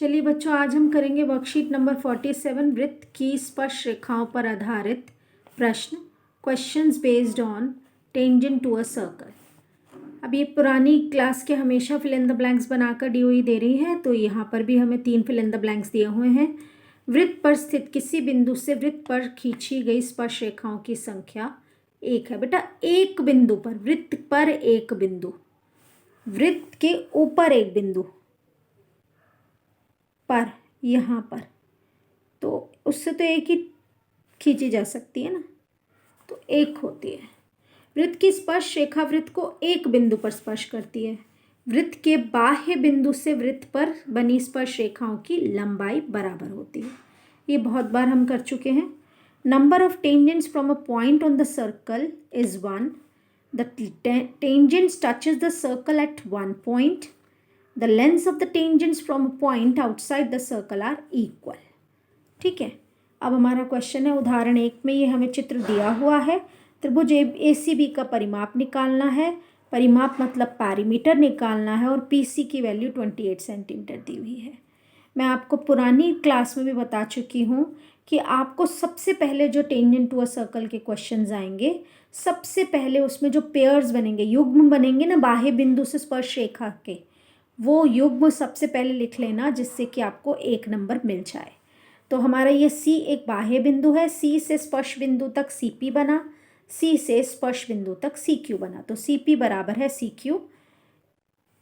चलिए बच्चों, आज हम करेंगे वर्कशीट नंबर 47 वृत्त की स्पर्श रेखाओं पर आधारित प्रश्न, questions based on tangent to a circle. अब ये पुरानी क्लास के हमेशा फिल इन द ब्लैंक्स बनाकर डीओई दे रही है, तो यहाँ पर भी हमें 3 फिल इन द ब्लैंक्स दिए हुए हैं। वृत्त पर स्थित किसी बिंदु से वृत्त पर खींची गई स्पर्श रेखाओं की संख्या 1 है। बेटा, एक बिंदु पर, वृत्त पर एक बिंदु, वृत्त के ऊपर एक बिंदु पर, यहाँ पर, तो उससे तो एक ही खींची जा सकती है ना, तो एक होती है। वृत्त की स्पर्श रेखा वृत्त को एक बिंदु पर स्पर्श करती है। वृत्त के बाह्य बिंदु से वृत्त पर बनी स्पर्श रेखाओं की लंबाई बराबर होती है। ये बहुत बार हम कर चुके हैं। Number of tangents from a point on the circle is 1. The tangents touches the circle eight 1 point. The lengths of the tangents from a point outside the circle are equal. ठीक है, अब हमारा क्वेश्चन है उदाहरण 1 में ये हमें चित्र दिया हुआ है। त्रिभुज ACB का परिमाप निकालना है। परिमाप मतलब पैरीमीटर निकालना है और PC की वैल्यू 28 सेंटीमीटर दी हुई है। मैं आपको पुरानी क्लास में भी बता चुकी हूँ कि आपको सबसे पहले जो टेंजेंट टू अ सर्कल के क्वेश्चंस आएंगे, सबसे पहले उसमें जो पेयर्स बनेंगे, युग्म बनेंगे ना बाह्य बिंदु से स्पर्श रेखा के, वो युग्म सबसे पहले लिख लेना, जिससे कि आपको 1 नंबर मिल जाए। तो हमारा ये C एक बाह्य बिंदु है, C से स्पर्श बिंदु तक CP बना, C से स्पर्श बिंदु तक CQ बना, तो CP बराबर है CQ।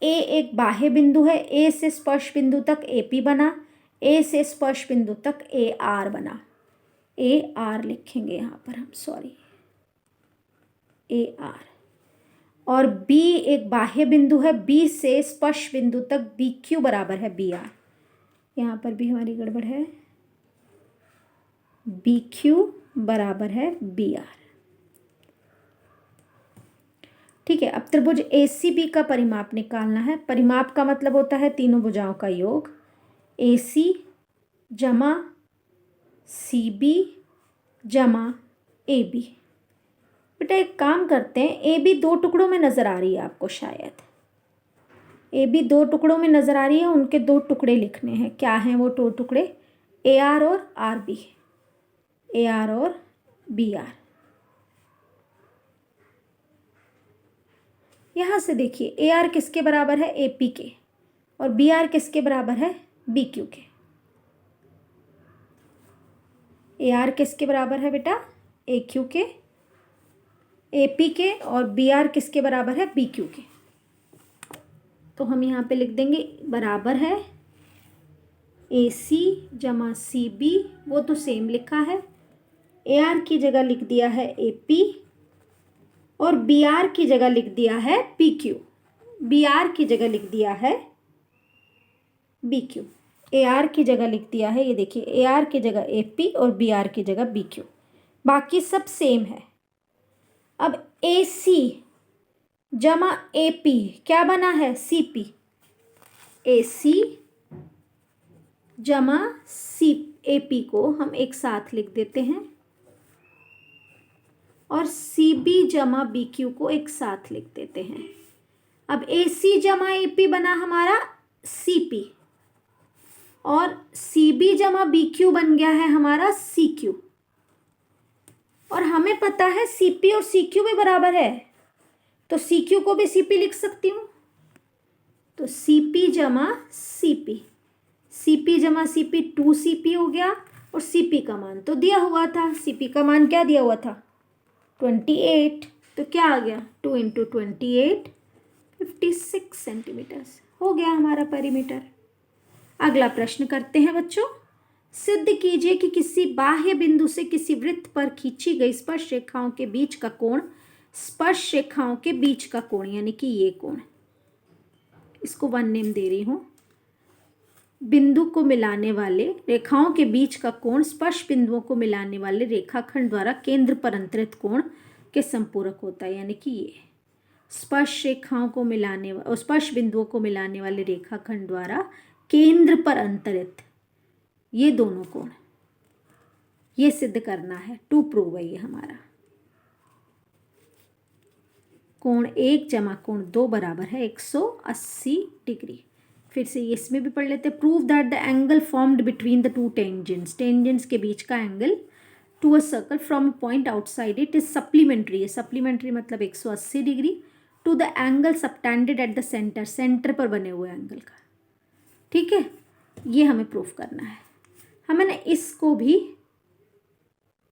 A एक बाह्य बिंदु है, A से स्पर्श बिंदु तक AP बना, A से स्पर्श बिंदु तक AR बना, AR लिखेंगे यहाँ पर हम, सॉरी, AR। और B एक बाह्य बिंदु है, B से स्पर्श बिंदु तक BQ बराबर है BR। यहाँ पर भी हमारी गड़बड़ है, BQ बराबर है BR। ठीक है, अब त्रिभुज ACB का परिमाप निकालना है। परिमाप का मतलब होता है तीनों भुजाओं का योग, AC जमा CB जमा AB। बेटा एक काम करते हैं, AB 2 टुकड़ों में नज़र आ रही है आपको, शायद AB 2 टुकड़ों में नज़र आ रही है, उनके 2 टुकड़े लिखने हैं। क्या हैं वो 2 टुकड़े? AR और RB, AR और BR। यहाँ से देखिए, AR किसके बराबर है? AP के, और BR किसके बराबर है? BQ के। AR किसके बराबर है बेटा? AQ के, AP के, और BR किसके बराबर है? BQ के। तो हम यहाँ पे लिख देंगे बराबर है AC जमा CB, वो तो सेम लिखा है। AR की जगह लिख दिया है AP, और BR की जगह लिख दिया है PQ। BR की जगह लिख दिया है BQ। AR की जगह लिख दिया है, ये देखिए, AR की जगह AP और BR की जगह BQ, बाकी सब सेम है। अब AC जमा AP क्या बना है? CP। AC जमा AP को हम एक साथ लिख देते हैं, और CB जमा BQ को एक साथ लिख देते हैं। अब AC जमा AP बना हमारा CP, और CB जमा BQ बन गया है हमारा CQ। और हमें पता है CP और CQ भी बराबर है, तो CQ को भी CP लिख सकती हूँ। तो CP जमा CP, CP जमा CP 2CP हो गया, और CP का मान तो दिया हुआ था। CP का मान क्या दिया हुआ था? 28। तो क्या आ गया? 2 × 28 56 सेंटीमीटर हो गया हमारा परिमीटर। अगला प्रश्न करते हैं बच्चों। सिद्ध कीजिए कि किसी बाह्य बिंदु से किसी वृत्त पर खींची गई स्पर्श रेखाओं के बीच का कोण, स्पर्श रेखाओं के बीच का कोण, यानी कि ये कोण, इसको 1 नेम दे रही हूं। बिंदु को मिलाने वाले रेखाओं के बीच का कोण स्पर्श बिंदुओं को मिलाने वाले रेखाखंड द्वारा केंद्र पर अंतरित कोण के संपूरक होता है, यानी कि ये स्पर्श रेखाओं को मिलाने और स्पर्श बिंदुओं को मिलाने वाले रेखाखंड द्वारा केंद्र पर अंतरित ये दोनों कोण, ये सिद्ध करना है। टू प्रूव है ये हमारा। कोण 1 जमा कोण 2 बराबर है 180 डिग्री। फिर से इसमें भी पढ़ लेते हैं। Prove that the angle formed between the two tangents, tangents के बीच का angle to a circle from a point outside it is supplementary है। सप्लीमेंट्री मतलब 180 degree to the angle subtended at the centre, centre पर बने हुए angle का। ठीक है, ये हमें प्रूफ करना है। हम है ना इसको भी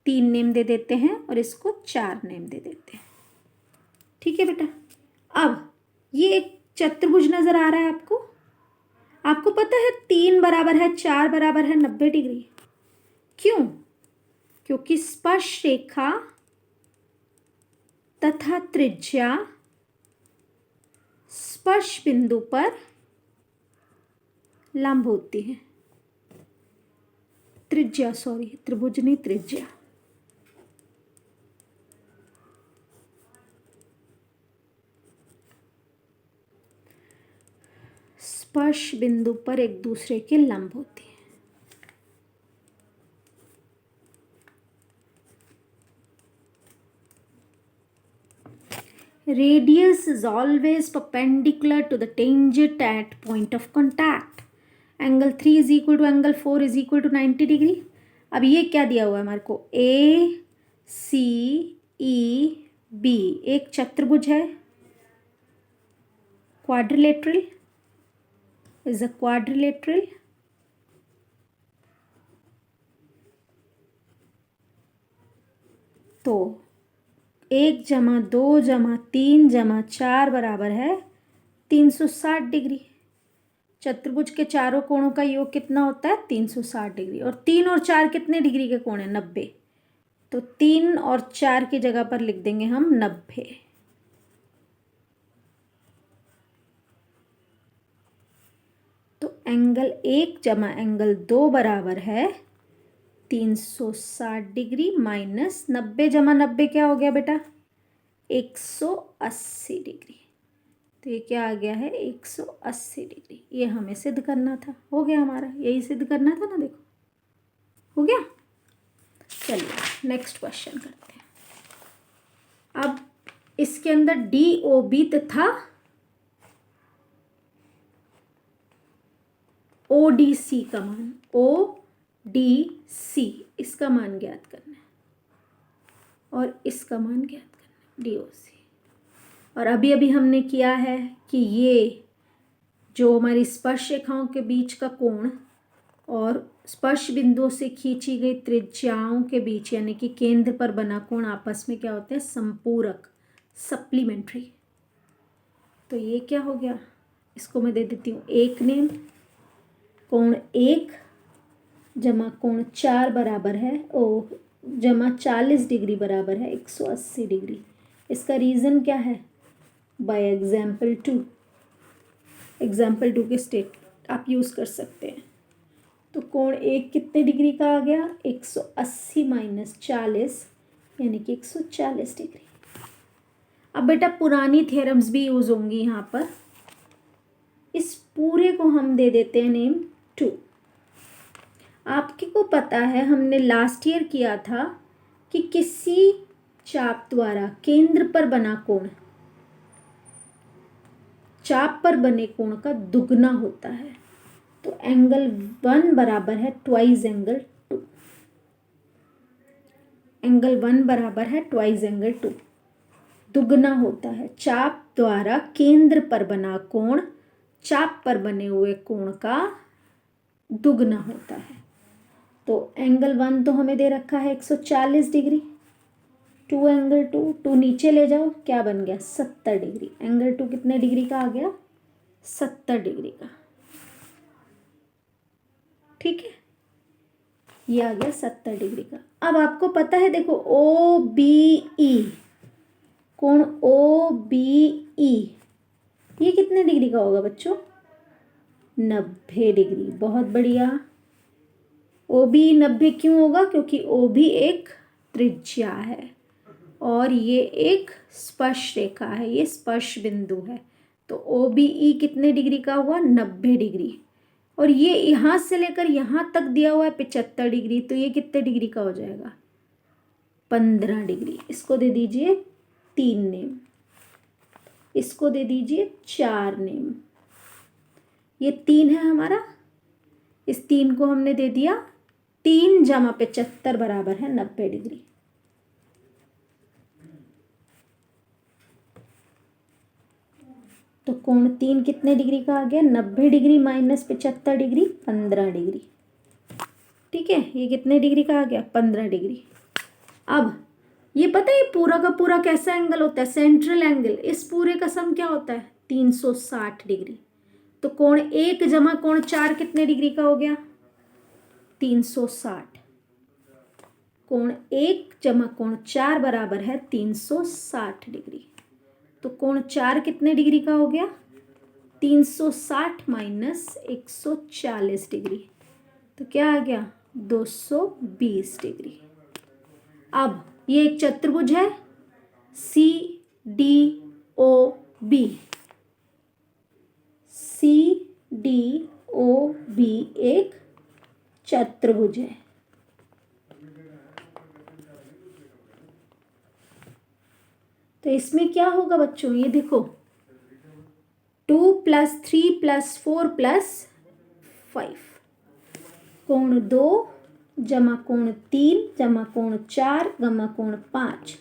3 नेम दे देते हैं और इसको 4 नेम दे देते हैं। ठीक है बेटा, अब ये एक चतुर्भुज नजर आ रहा है आपको। आपको पता है 3 बराबर है 4 बराबर है 90 डिग्री। क्यों? क्योंकि स्पर्श रेखा तथा त्रिज्या स्पर्श बिंदु पर लंब होती है। त्रिज्या, सॉरी, त्रिभुज नहीं, त्रिज्या। स्पर्श बिंदु पर एक दूसरे के लंब होती है। Radius is always perpendicular to the tangent at point of contact. Angle 3 is equal to angle 4 is equal to 90 degree. अब ये क्या दिया हुआ है हमारे को? A C E B एक चतुर्भुज है, quadrilateral is a quadrilateral. तो 1+2+3+4 बराबर है 360 डिग्री। चतुर्भुज के चारों कोणों का योग कितना होता है? 360 डिग्री। और 3 और 4 कितने डिग्री के कोण है? 90। तो 3 और 4 की जगह पर लिख देंगे हम 90। तो एंगल 1 जमा एंगल 2 बराबर है 360 डिग्री माइनस 90 जमा 90 क्या हो गया बेटा? 180 डिग्री। तो ये क्या आ गया है? 180 डिग्री। ये हमें सिद्ध करना था, हो गया हमारा, यही सिद्ध करना था ना, देखो हो गया। चलिए नेक्स्ट क्वेश्चन करते हैं। अब इसके अंदर DOB तथा ODC का मान, ODC इसका मान ज्ञात करना है और इसका मान ज्ञात करना है, DOC। और अभी अभी हमने किया है कि ये जो हमारी स्पर्श रेखाओं के बीच का कोण और स्पर्श बिंदुओं से खींची गई त्रिज्याओं के बीच यानी कि केंद्र पर बना कोण आपस में क्या होते हैं? संपूरक, सप्लीमेंट्री। तो ये क्या हो गया? इसको मैं दे देती हूँ 1 नेम। कोण 1 जमा कोण 4 बराबर है जमा 40 डिग्री बराबर है 180 डिग्री। इसका रीज़न क्या है? बाय एग्जाम्पल 2, एग्जाम्पल 2 के स्टेट आप यूज़ कर सकते हैं। तो कोण 1 कितने डिग्री का आ गया? 180 माइनस 40 यानी कि 140 डिग्री। अब बेटा पुरानी थ्योरम्स भी यूज़ होंगी यहाँ पर। इस पूरे को हम दे देते हैं नेम 2। आपके को पता है हमने लास्ट ईयर किया था कि किसी चाप द्वारा केंद्र पर बना कोण चाप पर बने कोण का दुगना होता है। तो एंगल 1 बराबर है ट्वाइस एंगल 2। एंगल 1 बराबर है ट्वाइस एंगल 2, दुगना होता है। चाप द्वारा केंद्र पर बना कोण चाप पर बने हुए कोण का दुगना होता है। तो एंगल 1 तो हमें दे रखा है 140 डिग्री, 2 एंगल 2, 2 नीचे ले जाओ, क्या बन गया? 70 डिग्री। एंगल 2 कितने डिग्री का आ गया? 70 डिग्री का। ठीक है, ये आ गया 70 डिग्री का। अब आपको पता है देखो OBE, कोण OBE ये कितने डिग्री का होगा बच्चों? 90 डिग्री। बहुत बढ़िया। OBE 90 क्यों होगा? क्योंकि OB एक त्रिज्या है और ये एक स्पर्श रेखा है, ये स्पर्श बिंदु है। तो OBE कितने डिग्री का हुआ? 90 डिग्री। और ये यहाँ से लेकर यहाँ तक दिया हुआ है 75 डिग्री, तो ये कितने डिग्री का हो जाएगा? 15 डिग्री। इसको दे दीजिए 3 नेम, इसको दे दीजिए 4 नेम। ये 3 है हमारा, इस 3 को हमने दे दिया 3 जमा 75 बराबर है 90 डिग्री। तो कोण 3 कितने डिग्री का आ गया? 90 डिग्री माइनस 75 डिग्री 15 डिग्री। ठीक है, ये कितने डिग्री का आ गया? 15 डिग्री। अब ये पता है पूरा का पूरा कैसा एंगल होता है? Central angle. इस पूरे का सम क्या होता है? 360 डिग्री। तो कोण 1 जमा कोण 4 कितने डिग्री का हो गया? 360। कोण 1 जमा कोण 4 बराबर है 360 डिग्री। तो कोण 4 कितने डिग्री का हो गया? 360 माइनस 140 डिग्री। तो क्या आ गया? 220 डिग्री। अब ये एक चतुर्भुज है C D O B. C D O B एक चतुर्भुज है। तो इसमें क्या होगा बच्चों? ये देखो 2 + 3 + 4 + 5 कोण 2 जमा कोण 3 जमा कोण 4 जमा कोण 5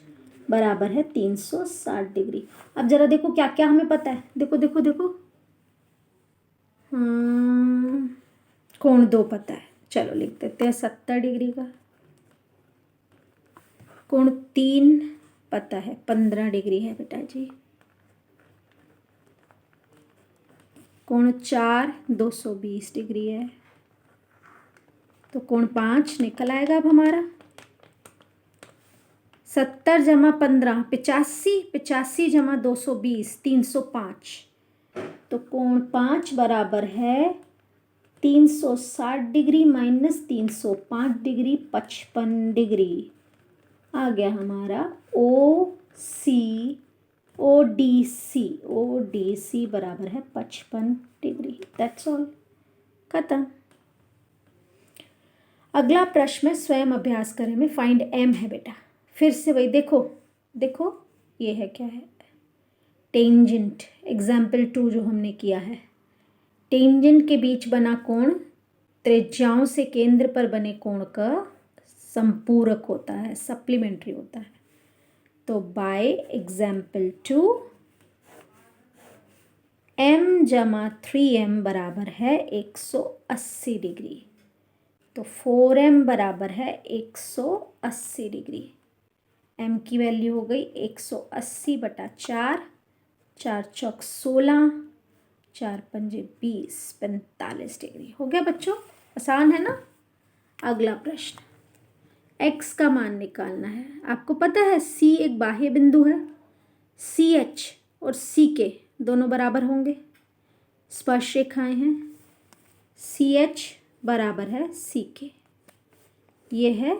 बराबर है 360 डिग्री। अब जरा देखो क्या क्या हमें पता है। देखो देखो देखो, कोण 2 पता है, चलो लिख देते हैं 70 डिग्री का। कोण 3 पता है 15 डिग्री है बेटा जी। कोण 4 220 डिग्री है। तो कोण 5 निकल आएगा अब हमारा। 70 जमा 15 85, 85 जमा 220 305। तो कोण 5 बराबर है 360 डिग्री माइनस 305 डिग्री 55 डिग्री। आ गया हमारा ओ डी सी बराबर है 55 डिग्री। दैट्स ऑल, खत्म। अगला प्रश्न में स्वयं अभ्यास करें में फाइंड एम है बेटा। फिर से वही देखो देखो, ये है क्या है? टेंजेंट। एग्जाम्पल 2 जो हमने किया है, टेंजेंट के बीच बना कोण त्रिज्याओं से केंद्र पर बने कोण का संपूरक होता है, सप्लीमेंट्री होता है। तो बाय एग्जाम्पल 2 m जमा 3m बराबर है 180 डिग्री। तो 4m बराबर है 180 डिग्री। m की वैल्यू हो गई 180 बटा 4, 4 चौक 16, 4 पंजे 20, 45 डिग्री। हो गया बच्चों, आसान है ना। अगला प्रश्न, x का मान निकालना है। आपको पता है c एक बाह्य बिंदु है, CH और CK दोनों बराबर होंगे, स्पर्श रेखाएं हैं। CH बराबर है CK। ये है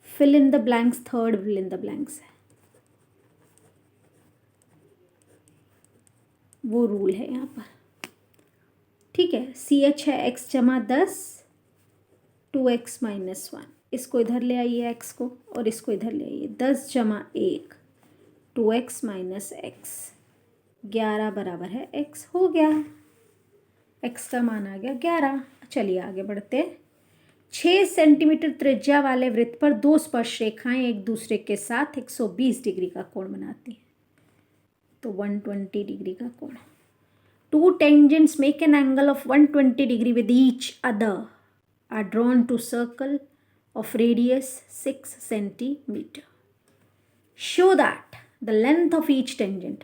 fill in the blanks, third fill in the blanks है, वो रूल है यहाँ पर। ठीक है, CH है x जमा 10 2x - 1। इसको इधर ले आइए x को, और इसको इधर ले आइए। 10 जमा 1 2x - x, 11 बराबर है x। हो गया, x का मान आ गया 11। चलिए आगे बढ़ते हैं। 6 सेंटीमीटर त्रिज्या वाले वृत्त पर 2 स्पर्श रेखाएं एक दूसरे के साथ 120 डिग्री का कोण बनाती हैं। तो 120 डिग्री का कोण। 2 tangents make an angle of 120 degree with each other are drawn to circle of radius 6 centimeter. Show that the length of each tangent.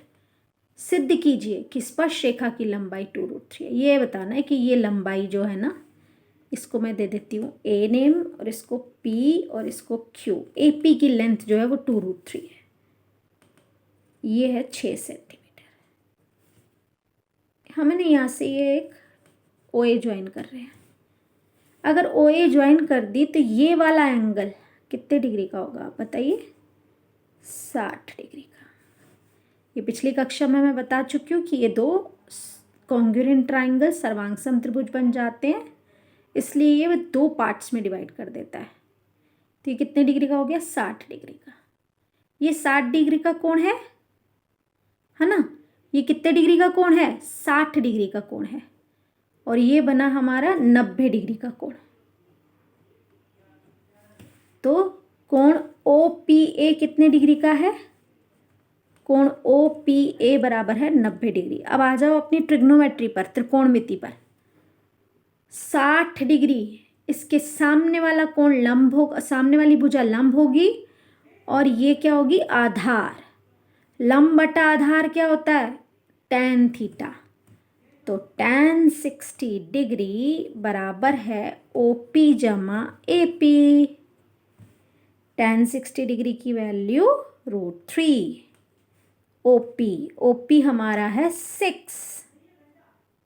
सिद्ध कीजिए कि स्पर्श रेखा की लंबाई 2√3 है। ये बताना है कि ये लंबाई जो है ना, इसको मैं दे देती हूँ ए नेम, और इसको पी और इसको क्यू। ए पी की लेंथ जो है वो 2√3 है। ये है 6 सेंटीमीटर। हमने यहाँ से ये एक ओ ए ज्वाइन कर रहे हैं। अगर ओ ए ज्वाइन कर दी तो ये वाला एंगल कितने डिग्री का होगा आप बताइए? 60 डिग्री का। ये पिछली कक्षा में मैं बता चुकी हूँ कि ये 2 कॉन्ग्रुएंट ट्राइंगल सर्वांग समत्रिभुज बन जाते हैं, इसलिए ये 2 पार्ट्स में डिवाइड कर देता है। तो ये कितने डिग्री का हो गया? 60 डिग्री का। ये 60 डिग्री का कोण है ना? ये कितने डिग्री का कोण है? 60 डिग्री का कोण है। और ये बना हमारा 90 डिग्री का कोण। तो कोण OPA कितने डिग्री का है? कोण OPA बराबर है 90 डिग्री। अब आ जाओ अपनी ट्रिग्नोमेट्री पर, त्रिकोणमिति पर। 60 डिग्री इसके सामने वाला कोण लंब होगा, सामने वाली भुजा लंब होगी और ये क्या होगी? आधार। लंब बटा आधार क्या होता है? tan theta. तो tan 60 डिग्री बराबर है OP जमा AP। tan 60 डिग्री की वैल्यू √3। OP हमारा है 6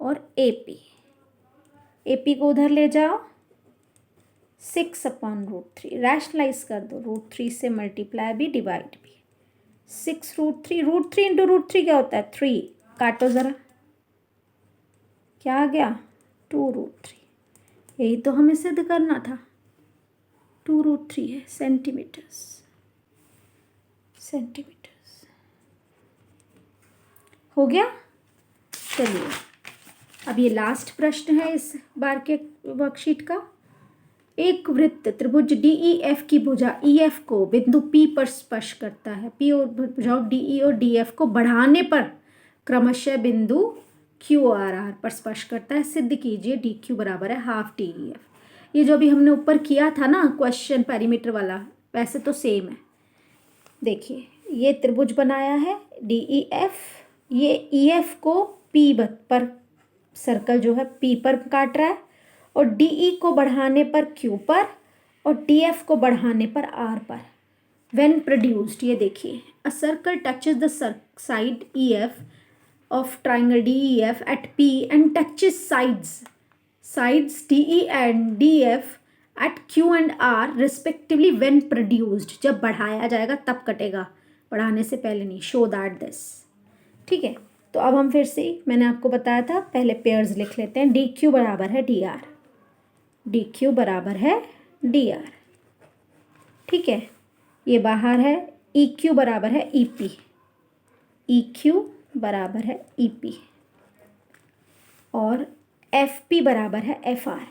और AP को उधर ले जाओ, 6/√3 रैशनलाइज कर दो, √3 से मल्टीप्लाई भी डिवाइड भी। 6√3, √3 इंटू √3 क्या होता है? 3। काटो ज़रा, क्या आ गया? 2√3। यही तो हमें सिद्ध करना था। 2√3 है सेंटीमीटर्स। हो गया। चलिए अब ये लास्ट प्रश्न है इस बार के वर्कशीट का। एक वृत्त त्रिभुज DEF की भुजा EF को बिंदु P पर स्पर्श करता है। P और भुजाओं DE और DF को बढ़ाने पर क्रमशः बिंदु QRR पर स्पर्श करता है। सिद्ध कीजिए DQ बराबर है ½ DEF। ये जो अभी हमने ऊपर किया था ना क्वेश्चन पेरीमीटर वाला, वैसे तो सेम है। देखिए ये त्रिभुज बनाया है DEF, ये EF को P पर, सर्कल जो है P पर काट रहा है, और DE को बढ़ाने पर Q पर और DF को बढ़ाने पर R पर। When produced, ये देखिए, a circle touches the side EF of triangle DEF at P and touches sides DE and DF at Q and R respectively when produced। जब बढ़ाया जाएगा तब कटेगा, बढ़ाने से पहले नहीं। show that this। ठीक है, तो अब हम फिर से, मैंने आपको बताया था, पहले पेयर्स लिख लेते हैं। DQ बराबर है DR, DQ बराबर है DR। ठीक है, ये बाहर है। EQ बराबर है EP, EQ बराबर है EP, और FP बराबर है FR,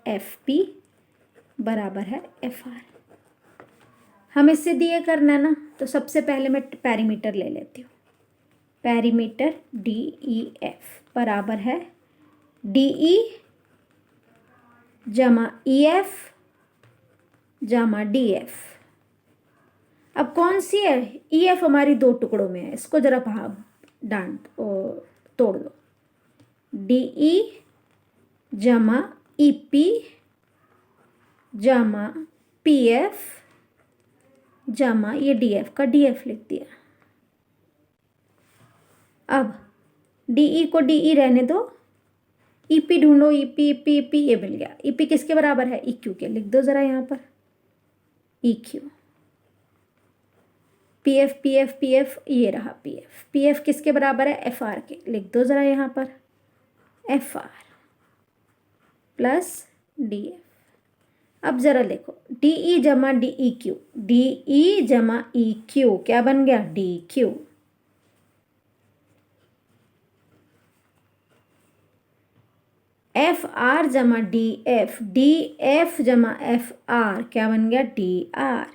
FP बराबर है FR। हम इससे दिए करना है ना, तो सबसे पहले मैं पेरीमीटर ले लेती हूँ। पेरीमीटर DEF बराबर है DE जमा EF जमा DF। अब कौन सी है? EF हमारी 2 टुकड़ों में है, इसको जरा तोड़ दो। DE जमा EP जमा PF जमा ये DF का DF लिख दिया। अब DE को DE रहने दो, EP ढूंढो, EP ये मिल गया। EP किसके बराबर है? EQ के। लिख दो ज़रा यहाँ पर EQ। PF ये रहा PF किसके बराबर है? FR के। लिख दो ज़रा यहाँ पर FR प्लस DF। अब ज़रा लिखो DE जमा DEQ, DE जमा EQ क्या बन गया? DQ। FR जमा DF, DF जमा FR क्या बन गया? DR।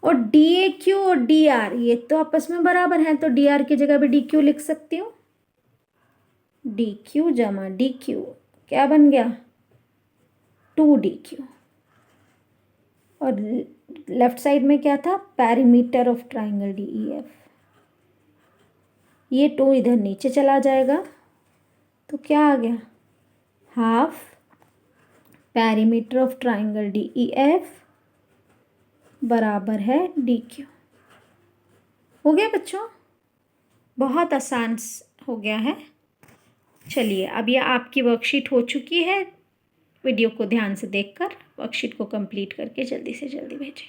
और DAQ और DR ये तो आपस में बराबर हैं, तो DR की जगह भी DQ लिख सकती हूँ। DQ जमा DQ क्या बन गया? 2DQ। और लेफ्ट साइड में क्या था? Perimeter of triangle DEF। ये 2 इधर नीचे चला जाएगा, तो क्या आ गया? ½ पेरीमीटर ऑफ ट्राइंगल DEF बराबर है DQ। हो गया बच्चों, बहुत आसान हो गया है। चलिए अब ये आपकी वर्कशीट हो चुकी है। वीडियो को ध्यान से देखकर वर्कशीट को कंप्लीट करके जल्दी से जल्दी भेजें।